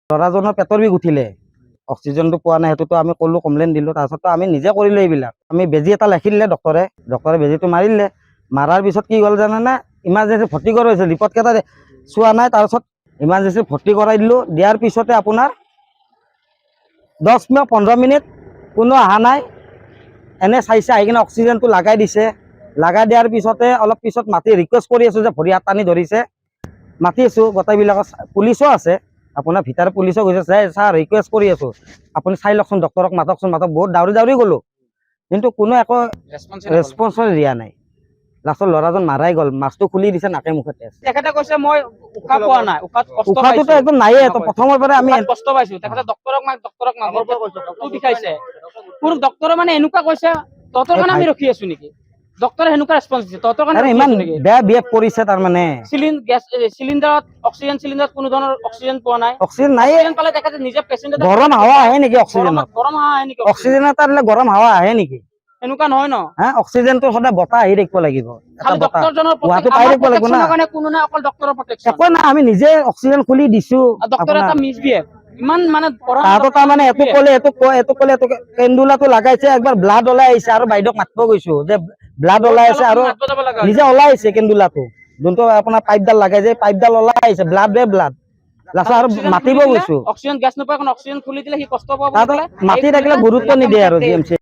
ল'ৰাজনৰ পেটৰ বিষ উঠিলে, অক্সিজেনটো পোৱা নাই, সেইটোতো আমি ক'লো, কমপ্লেইন দিলোঁ। তাৰপিছততো আমি নিজে কৰিলোঁ এইবিলাক। আমি বেজী এটা লিখি দিলে ডক্টৰে বেজীটো মাৰি দিলে। মাৰাৰ পিছত কি হ'ল জানেনে, ইমাৰ্জেঞ্চি ভৰ্তি কৰা হৈছে, ৰিপৰ্টকেইটা চোৱা নাই। তাৰপিছত ইমাৰ্জেঞ্চি ভৰ্তি কৰাই দিলোঁ। দিয়াৰ পিছতে আপোনাৰ 10-15 মিনিট কোনো অহা নাই, এনে চাইছে, আহি কিনে অক্সিজেনটো লগাই দিছে। লগাই দিয়াৰ পিছতে অলপ পিছত মাতি ৰিকুৱেষ্ট কৰি আছোঁ যে ভৰি হাত টানি ধৰিছে, মাতি আছোঁ গোটেইবিলাকক। পুলিচো আছে, আপোনাৰ ভিতৰত পুলিচো গৈছে, ছাৰ ৰিকুৱেষ্ট কৰি আছোঁ, আপুনি চাই লওকচোন, ডক্টৰক মাতকচোন, বহুত দাউৰি গ'লোঁ, কিন্তু কোনো একো ৰেছপন্স দিয়া নাই। লাষ্টত ল'ৰাজন মাৰাই গ'ল, মাছটো খুলি দিছে নাকে মুখে তেজ। তেখেতে কৈছে মই উশাহ পোৱা নাই, উশাহটোতো একদম নাইয়ে, প্ৰথমৰ পৰা আমি কষ্ট পাইছো। তেখেতে ডক্টৰক বিষাইছে। কোনো ডক্টৰে মানে এনেকুৱা কৈছে, তহঁতৰ কাৰণে আমি ৰখি আছো নেকি? ডক্টৰে সেনেকুৱা ৰেছপন্স দিছে, তহঁতৰ কাৰণে ইমান বেয়া বিহেভ কৰিছে। তাৰমানে চিলিণ্ডাৰত, অক্সিজেন চিলিণ্ডাৰত কোনো ধৰণৰ অক্সিজেন পোৱা নাই। অক্সিজেন নাই, পালে তেখেতে নিজে পেচেণ্ট গৰম হাৱা আহে নেকি অক্সিজেনত? গৰম হাৱা আহে নেকি? অক্সিজেনত তাৰলে গৰম হাৱা আহে নেকি? এনেকুৱা নহয় ন। অক্সিজেনটো সদায় বতাহ আহি থাকিব লাগিব, ডক্টৰজনৰ কাৰণে কোনো নাই, অকল ডক্টৰৰ প্ৰটেকশ্যন। একো নাই, আমি নিজে অক্সিজেন খুলি দিছো। ডক্টৰ এটা মিছবিহেভ, ইমান মানে তাহাঁতৰ তাৰমানে এইটো ক'লে, কেন্দুলাটো লাগাইছে, একবাৰ ব্লাড ওলাই আহিছে, আৰু বাইদেউক মাতিব গৈছো যে ব্লাড ওলাই আছে, আৰু নিজে ওলাই আহিছে কেন্দুলাটো, যোনটো আপোনাৰ পাইপডাল লাগাই যে পাইপডাল ওলাই আহিছে, ব্লাড লাষ্টত আৰু মাতিব গৈছো। অক্সিজেন গেছ নোপোৱা, অক্সিজেন খুলি দিলে সি কষ্ট পাব। মাতি থাকিলে গুৰুত্ব নিদিয়ে আৰু জি এম চি।